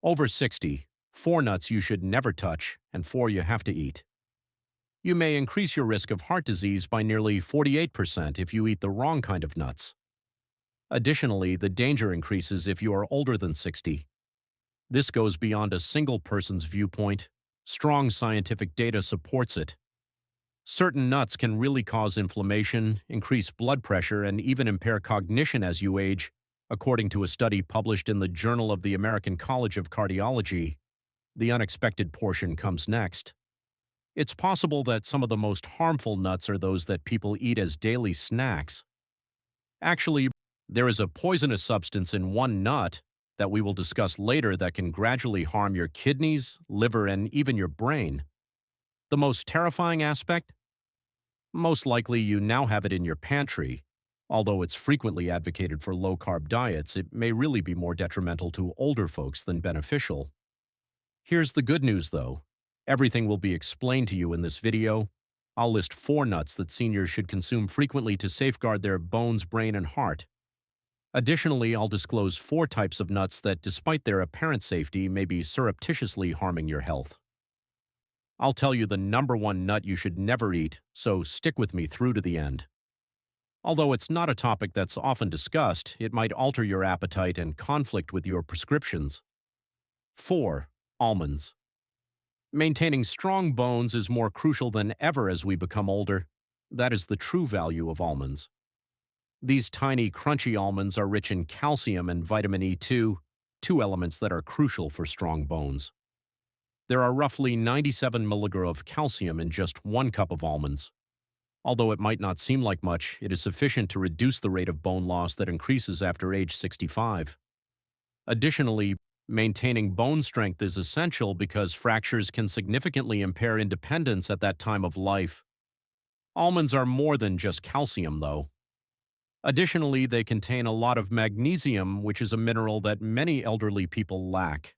Over 60, 4 nuts you should never touch, and 4 you have to eat. You may increase your risk of heart disease by nearly 48% if you eat the wrong kind of nuts. Additionally, the danger increases if you are older than 60. This goes beyond a single person's viewpoint. Strong scientific data supports it. Certain nuts can really cause inflammation, increase blood pressure, and even impair cognition as you age, according to a study published in the Journal of the American College of Cardiology. The unexpected portion comes next. It's possible that some of the most harmful nuts are those that people eat as daily snacks. Actually, there is a poisonous substance in one nut that we will discuss later that can gradually harm your kidneys, liver, and even your brain. The most terrifying aspect? Most likely you now have it in your pantry. Although it's frequently advocated for low-carb diets, it may really be more detrimental to older folks than beneficial. Here's the good news, though. Everything will be explained to you in this video. I'll list 4 nuts that seniors should consume frequently to safeguard their bones, brain, and heart. Additionally, I'll disclose 4 types of nuts that, despite their apparent safety, may be surreptitiously harming your health. I'll tell you the #1 nut you should never eat, so stick with me through to the end. Although it's not a topic that's often discussed, it might alter your appetite and conflict with your prescriptions. 4. Almonds. Maintaining strong bones is more crucial than ever as we become older. That is the true value of almonds. These tiny, crunchy almonds are rich in calcium and vitamin E2, 2 elements that are crucial for strong bones. There are roughly 97 milligrams of calcium in just 1 cup of almonds. Although it might not seem like much, it is sufficient to reduce the rate of bone loss that increases after age 65. Additionally, maintaining bone strength is essential because fractures can significantly impair independence at that time of life. Almonds are more than just calcium, though. Additionally, they contain a lot of magnesium, which is a mineral that many elderly people lack.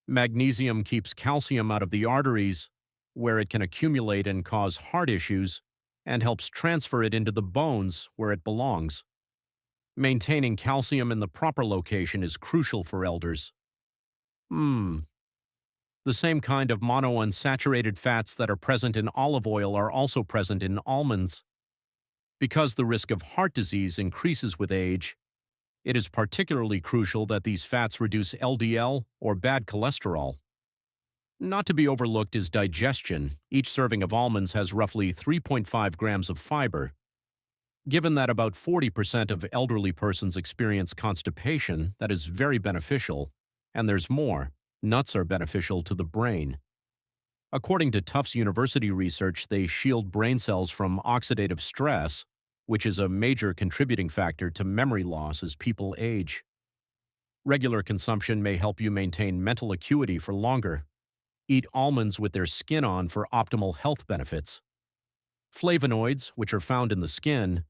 Magnesium keeps calcium out of the arteries, where it can accumulate and cause heart issues, and helps transfer it into the bones, where it belongs. Maintaining calcium in the proper location is crucial for elders. The same kind of monounsaturated fats that are present in olive oil are also present in almonds. Because the risk of heart disease increases with age, it is particularly crucial that these fats reduce LDL, or bad cholesterol. Not to be overlooked is digestion. Each serving of almonds has roughly 3.5 grams of fiber. Given that about 40% of elderly persons experience constipation, that is very beneficial. And there's more. Nuts are beneficial to the brain. According to Tufts University research, they shield brain cells from oxidative stress, which is a major contributing factor to memory loss as people age. Regular consumption may help you maintain mental acuity for longer. Eat almonds with their skin on for optimal health benefits. Flavonoids, which are found in the skin,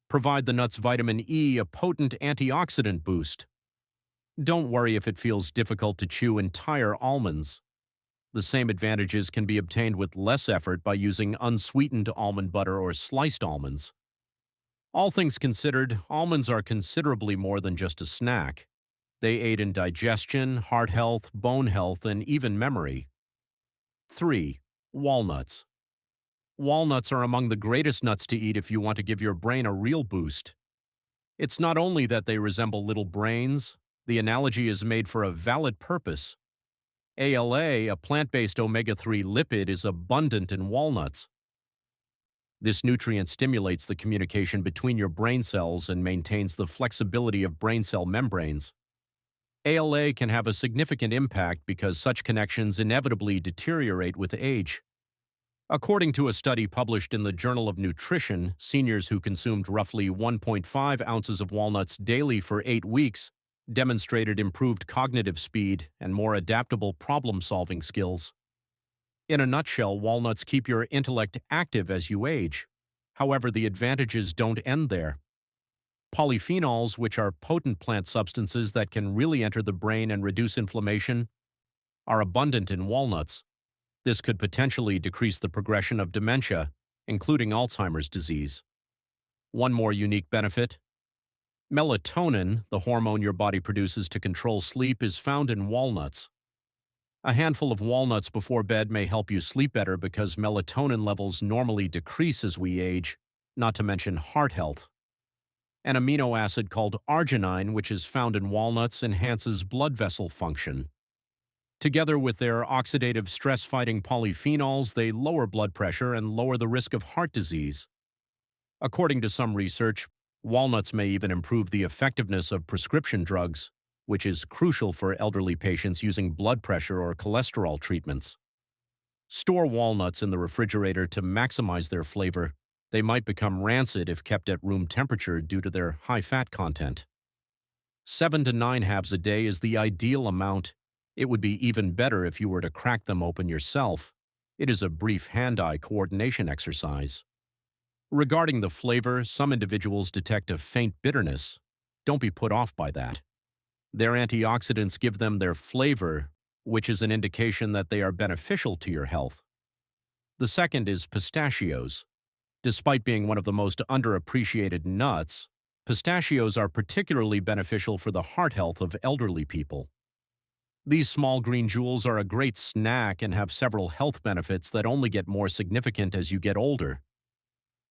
provide the nut's vitamin E a potent antioxidant boost. Don't worry if it feels difficult to chew entire almonds. The same advantages can be obtained with less effort by using unsweetened almond butter or sliced almonds. All things considered, almonds are considerably more than just a snack. They aid in digestion, heart health, bone health, and even memory. 3. Walnuts. Walnuts are among the greatest nuts to eat if you want to give your brain a real boost. It's not only that they resemble little brains, the analogy is made for a valid purpose. ALA, a plant-based omega-3 lipid, is abundant in walnuts. This nutrient stimulates the communication between your brain cells and maintains the flexibility of brain cell membranes. ALA can have a significant impact because such connections inevitably deteriorate with age. According to a study published in the Journal of Nutrition, seniors who consumed roughly 1.5 ounces of walnuts daily for 8 weeks demonstrated improved cognitive speed and more adaptable problem-solving skills. In a nutshell, walnuts keep your intellect active as you age. However, the advantages don't end there. Polyphenols, which are potent plant substances that can really enter the brain and reduce inflammation, are abundant in walnuts. This could potentially decrease the progression of dementia, including Alzheimer's disease. One more unique benefit: Melatonin, the hormone your body produces to control sleep, is found in walnuts. A handful of walnuts before bed may help you sleep better because melatonin levels normally decrease as we age, not to mention heart health. An amino acid called arginine, which is found in walnuts, enhances blood vessel function. Together with their oxidative stress-fighting polyphenols, they lower blood pressure and lower the risk of heart disease. According to some research, walnuts may even improve the effectiveness of prescription drugs, which is crucial for elderly patients using blood pressure or cholesterol treatments. Store walnuts in the refrigerator to maximize their flavor. They might become rancid if kept at room temperature due to their high fat content. 7 to 9 halves a day is the ideal amount. It would be even better if you were to crack them open yourself. It is a brief hand-eye coordination exercise. Regarding the flavor, some individuals detect a faint bitterness. Don't be put off by that. Their antioxidants give them their flavor, which is an indication that they are beneficial to your health. The second is pistachios. Despite being one of the most underappreciated nuts, pistachios are particularly beneficial for the heart health of elderly people. These small green jewels are a great snack and have several health benefits that only get more significant as you get older.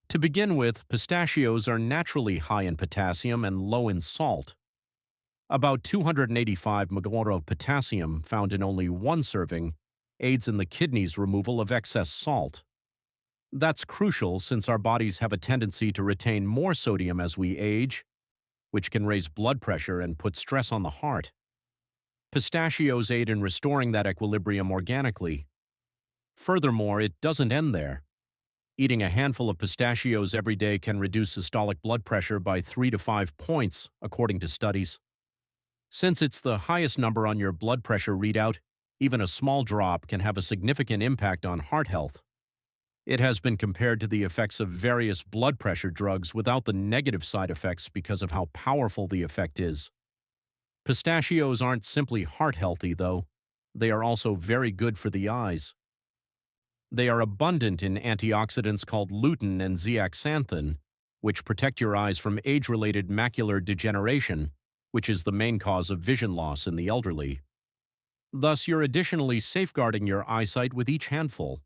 To begin with, pistachios are naturally high in potassium and low in salt. About 285 mg of potassium found in only one serving aids in the kidney's removal of excess salt. That's crucial since our bodies have a tendency to retain more sodium as we age, which can raise blood pressure and put stress on the heart. Pistachios aid in restoring that equilibrium organically. Furthermore, it doesn't end there. Eating a handful of pistachios every day can reduce systolic blood pressure by 3 to 5 points, according to studies. Since it's the highest number on your blood pressure readout, even a small drop can have a significant impact on heart health. It has been compared to the effects of various blood pressure drugs without the negative side effects because of how powerful the effect is. Pistachios aren't simply heart healthy, though. They are also very good for the eyes. They are abundant in antioxidants called lutein and zeaxanthin, which protect your eyes from age-related macular degeneration, which is the main cause of vision loss in the elderly. Thus, you're additionally safeguarding your eyesight with each handful.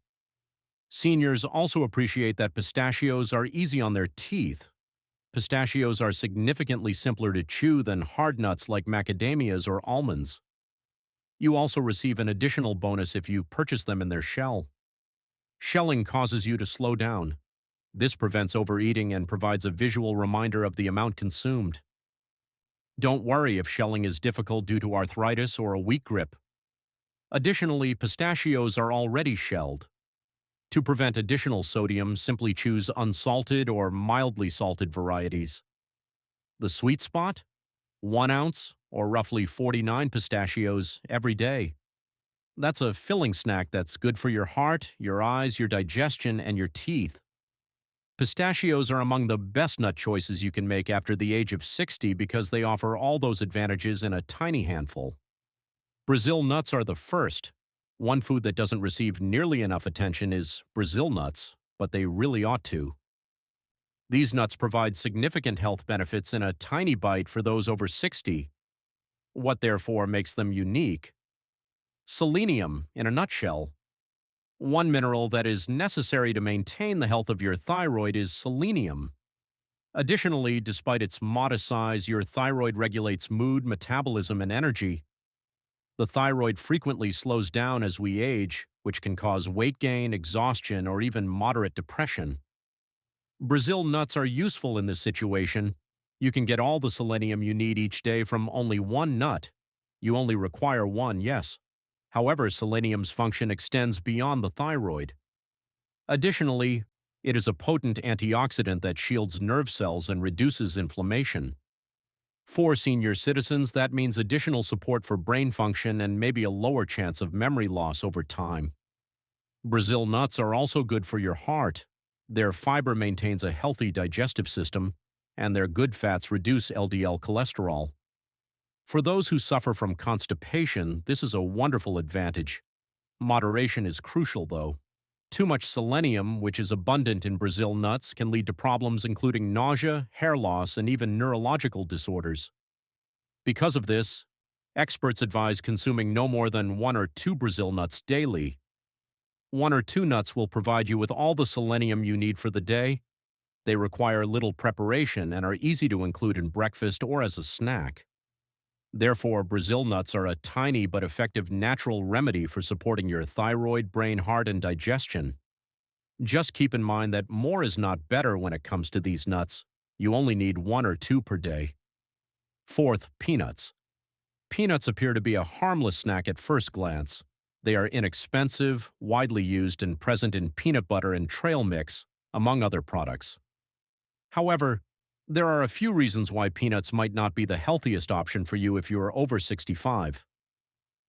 Seniors also appreciate that pistachios are easy on their teeth. Pistachios are significantly simpler to chew than hard nuts like macadamias or almonds. You also receive an additional bonus if you purchase them in their shell. Shelling causes you to slow down. This prevents overeating and provides a visual reminder of the amount consumed. Don't worry if shelling is difficult due to arthritis or a weak grip. Additionally, pistachios are already shelled. To prevent additional sodium, simply choose unsalted or mildly salted varieties. The sweet spot? 1 ounce, or roughly 49 pistachios, every day. That's a filling snack that's good for your heart, your eyes, your digestion, and your teeth. Pistachios are among the best nut choices you can make after the age of 60 because they offer all those advantages in a tiny handful. Brazil nuts are the first. One food that doesn't receive nearly enough attention is Brazil nuts, but they really ought to. These nuts provide significant health benefits in a tiny bite for those over 60. What therefore makes them unique? Selenium, in a nutshell. One mineral that is necessary to maintain the health of your thyroid is selenium. Additionally, despite its modest size, your thyroid regulates mood, metabolism, and energy. The thyroid frequently slows down as we age, which can cause weight gain, exhaustion, or even moderate depression. Brazil nuts are useful in this situation. You can get all the selenium you need each day from only one nut. You only require one, yes. However, selenium's function extends beyond the thyroid. Additionally, it is a potent antioxidant that shields nerve cells and reduces inflammation. For senior citizens, that means additional support for brain function and maybe a lower chance of memory loss over time. Brazil nuts are also good for your heart. Their fiber maintains a healthy digestive system, and their good fats reduce LDL cholesterol. For those who suffer from constipation, this is a wonderful advantage. Moderation is crucial, though. Too much selenium, which is abundant in Brazil nuts, can lead to problems including nausea, hair loss, and even neurological disorders. Because of this, experts advise consuming no more than 1 or 2 Brazil nuts daily. 1 or 2 nuts will provide you with all the selenium you need for the day. They require little preparation and are easy to include in breakfast or as a snack. Therefore, Brazil nuts are a tiny but effective natural remedy for supporting your thyroid, brain, heart, and digestion. Just keep in mind that more is not better when it comes to these nuts. You only need 1 or 2 per day. Fourth, peanuts. Peanuts appear to be a harmless snack at first glance. They are inexpensive, widely used, and present in peanut butter and trail mix, among other products. However, there are a few reasons why peanuts might not be the healthiest option for you if you are over 65.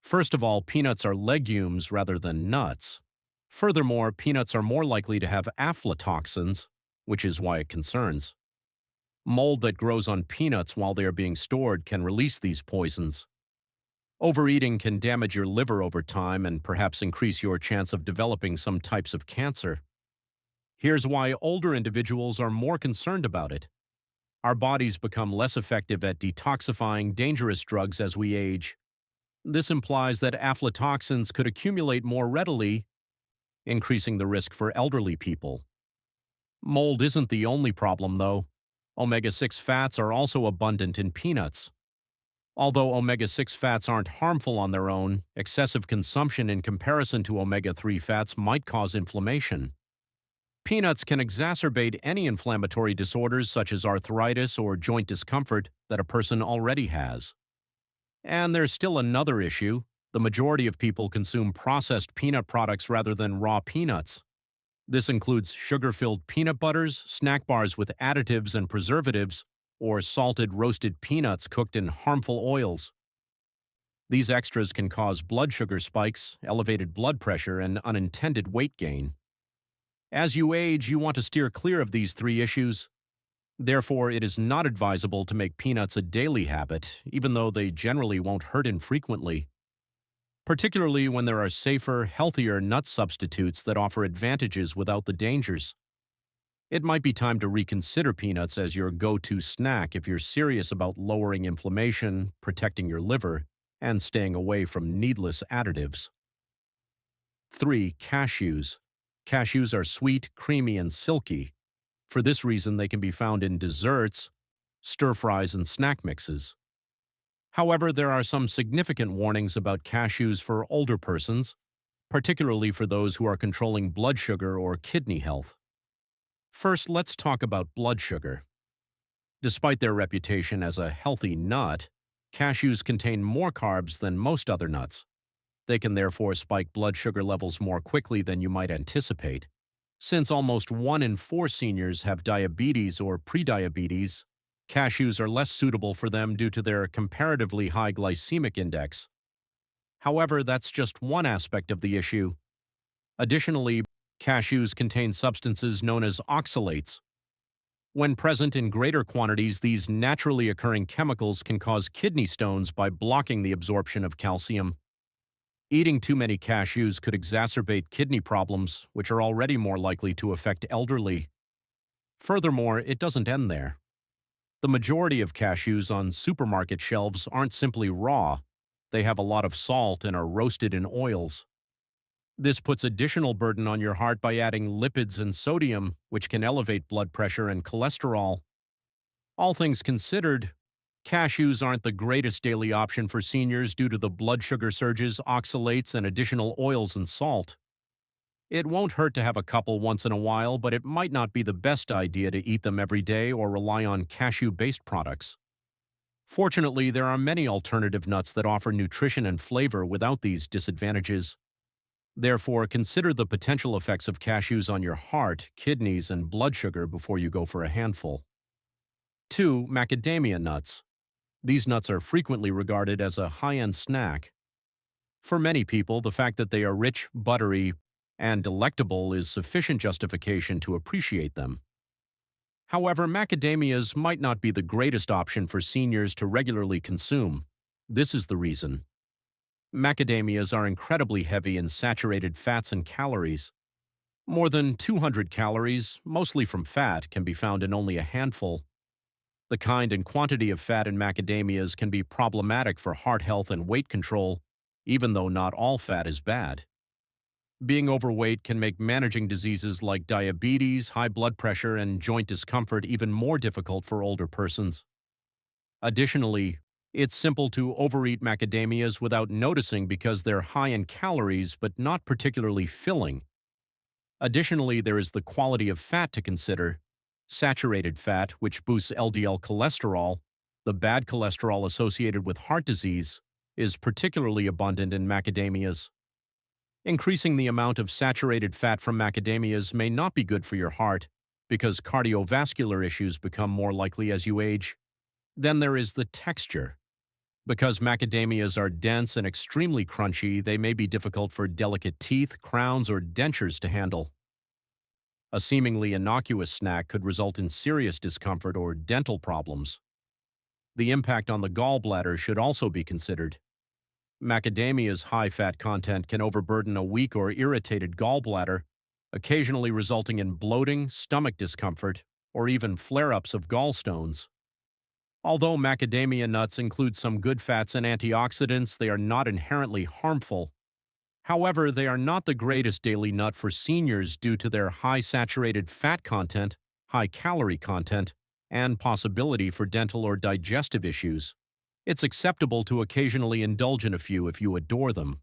First of all, peanuts are legumes rather than nuts. Furthermore, peanuts are more likely to have aflatoxins, which is why it concerns. Mold that grows on peanuts while they are being stored can release these poisons. Overeating can damage your liver over time and perhaps increase your chance of developing some types of cancer. Here's why older individuals are more concerned about it. Our bodies become less effective at detoxifying dangerous drugs as we age. This implies that aflatoxins could accumulate more readily, increasing the risk for elderly people. Mold isn't the only problem, though. Omega-6 fats are also abundant in peanuts. Although omega-6 fats aren't harmful on their own, excessive consumption in comparison to omega-3 fats might cause inflammation. Peanuts can exacerbate any inflammatory disorders such as arthritis or joint discomfort that a person already has. And there's still another issue. The majority of people consume processed peanut products rather than raw peanuts. This includes sugar-filled peanut butters, snack bars with additives and preservatives, or salted roasted peanuts cooked in harmful oils. These extras can cause blood sugar spikes, elevated blood pressure, and unintended weight gain. As you age, you want to steer clear of these 3 issues. Therefore, it is not advisable to make peanuts a daily habit, even though they generally won't hurt infrequently. Particularly when there are safer, healthier nut substitutes that offer advantages without the dangers. It might be time to reconsider peanuts as your go-to snack if you're serious about lowering inflammation, protecting your liver, and staying away from needless additives. 3. Cashews. Cashews are sweet, creamy, and silky. For this reason, they can be found in desserts, stir-fries, and snack mixes. However, there are some significant warnings about cashews for older persons, particularly for those who are controlling blood sugar or kidney health. First, let's talk about blood sugar. Despite their reputation as a healthy nut, cashews contain more carbs than most other nuts. They can therefore spike blood sugar levels more quickly than you might anticipate. Since almost 1 in 4 seniors have diabetes or prediabetes, cashews are less suitable for them due to their comparatively high glycemic index. However, that's just one aspect of the issue. Additionally, cashews contain substances known as oxalates. When present in greater quantities, these naturally occurring chemicals can cause kidney stones by blocking the absorption of calcium. Eating too many cashews could exacerbate kidney problems, which are already more likely to affect elderly. Furthermore, it doesn't end there. The majority of cashews on supermarket shelves aren't simply raw. They have a lot of salt and are roasted in oils. This puts additional burden on your heart by adding lipids and sodium, which can elevate blood pressure and cholesterol. All things considered, cashews aren't the greatest daily option for seniors due to the blood sugar surges, oxalates, and additional oils and salt. It won't hurt to have a couple once in a while, but it might not be the best idea to eat them every day or rely on cashew-based products. Fortunately, there are many alternative nuts that offer nutrition and flavor without these disadvantages. Therefore, consider the potential effects of cashews on your heart, kidneys, and blood sugar before you go for a handful. 2. Macadamia nuts. These nuts are frequently regarded as a high-end snack. For many people, the fact that they are rich, buttery, and delectable is sufficient justification to appreciate them. However, macadamias might not be the greatest option for seniors to regularly consume. This is the reason. Macadamias are incredibly heavy in saturated fats and calories. More than 200 calories, mostly from fat, can be found in only a handful. The kind and quantity of fat in macadamias can be problematic for heart health and weight control, even though not all fat is bad. Being overweight can make managing diseases like diabetes, high blood pressure, and joint discomfort even more difficult for older persons. Additionally, it's simple to overeat macadamias without noticing because they're high in calories but not particularly filling. Additionally, there is the quality of fat to consider. Saturated fat, which boosts LDL cholesterol, the bad cholesterol associated with heart disease, is particularly abundant in macadamias. Increasing the amount of saturated fat from macadamias may not be good for your heart because cardiovascular issues become more likely as you age. Then there is the texture. Because macadamias are dense and extremely crunchy, they may be difficult for delicate teeth, crowns, or dentures to handle. A seemingly innocuous snack could result in serious discomfort or dental problems. The impact on the gallbladder should also be considered. Macadamia's high fat content can overburden a weak or irritated gallbladder, occasionally resulting in bloating, stomach discomfort, or even flare-ups of gallstones. Although macadamia nuts include some good fats and antioxidants, they are not inherently harmful. However, they are not the greatest daily nut for seniors due to their high saturated fat content, high calorie content, and possibility for dental or digestive issues. It's acceptable to occasionally indulge in a few if you adore them.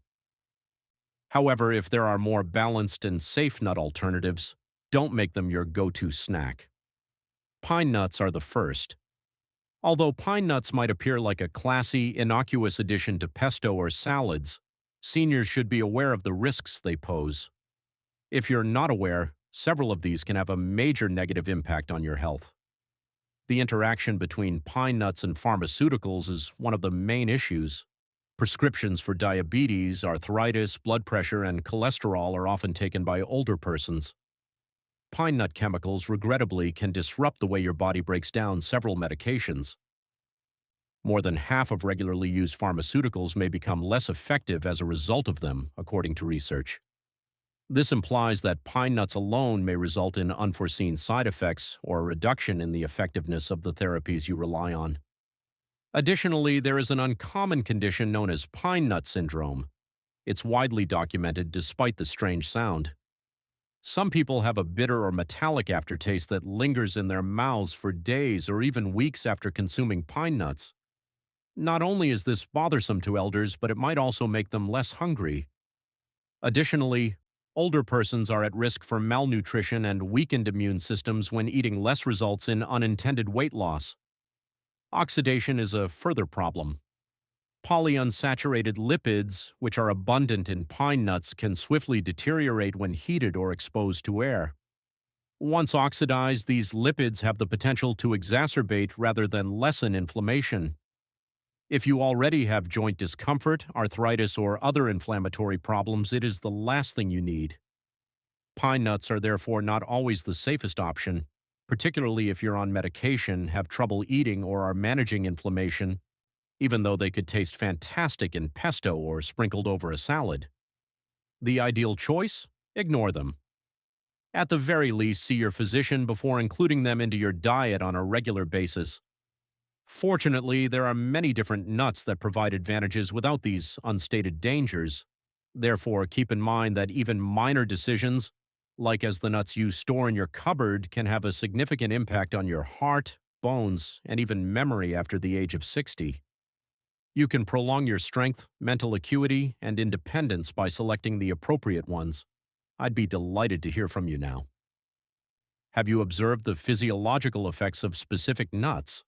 However, if there are more balanced and safe nut alternatives, don't make them your go-to snack. Pine nuts are the first. Although pine nuts might appear like a classy, innocuous addition to pesto or salads, seniors should be aware of the risks they pose. If you're not aware, several of these can have a major negative impact on your health. The interaction between pine nuts and pharmaceuticals is one of the main issues. Prescriptions for diabetes, arthritis, blood pressure, and cholesterol are often taken by older persons. Pine nut chemicals, regrettably, can disrupt the way your body breaks down several medications. More than half of regularly used pharmaceuticals may become less effective as a result of them, according to research. This implies that pine nuts alone may result in unforeseen side effects or a reduction in the effectiveness of the therapies you rely on. Additionally, there is an uncommon condition known as pine nut syndrome. It's widely documented despite the strange sound. Some people have a bitter or metallic aftertaste that lingers in their mouths for days or even weeks after consuming pine nuts. Not only is this bothersome to elders, but it might also make them less hungry. Additionally, older persons are at risk for malnutrition and weakened immune systems when eating less results in unintended weight loss. Oxidation is a further problem. Polyunsaturated lipids, which are abundant in pine nuts, can swiftly deteriorate when heated or exposed to air. Once oxidized, these lipids have the potential to exacerbate rather than lessen inflammation. If you already have joint discomfort, arthritis, or other inflammatory problems, it is the last thing you need. Pine nuts are therefore not always the safest option, particularly if you're on medication, have trouble eating, or are managing inflammation, even though they could taste fantastic in pesto or sprinkled over a salad. The ideal choice? Ignore them. At the very least, see your physician before including them into your diet on a regular basis. Fortunately, there are many different nuts that provide advantages without these unstated dangers. Therefore, keep in mind that even minor decisions, like as the nuts you store in your cupboard, can have a significant impact on your heart, bones, and even memory after the age of 60. You can prolong your strength, mental acuity, and independence by selecting the appropriate ones. I'd be delighted to hear from you now. Have you observed the physiological effects of specific nuts?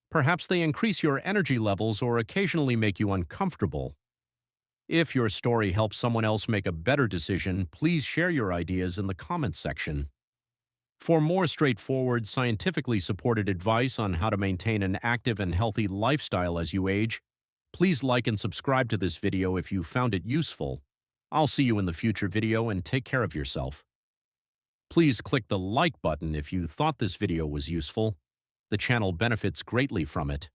Perhaps they increase your energy levels or occasionally make you uncomfortable. If your story helps someone else make a better decision, please share your ideas in the comments section. For more straightforward, scientifically supported advice on how to maintain an active and healthy lifestyle as you age, please like and subscribe to this video if you found it useful. I'll see you in the future video and take care of yourself. Please click the like button if you thought this video was useful. The channel benefits greatly from it.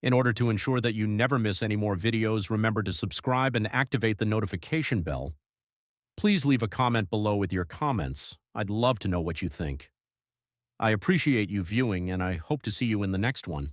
In order to ensure that you never miss any more videos, remember to subscribe and activate the notification bell. Please leave a comment below with your comments. I'd love to know what you think. I appreciate you viewing, and I hope to see you in the next one.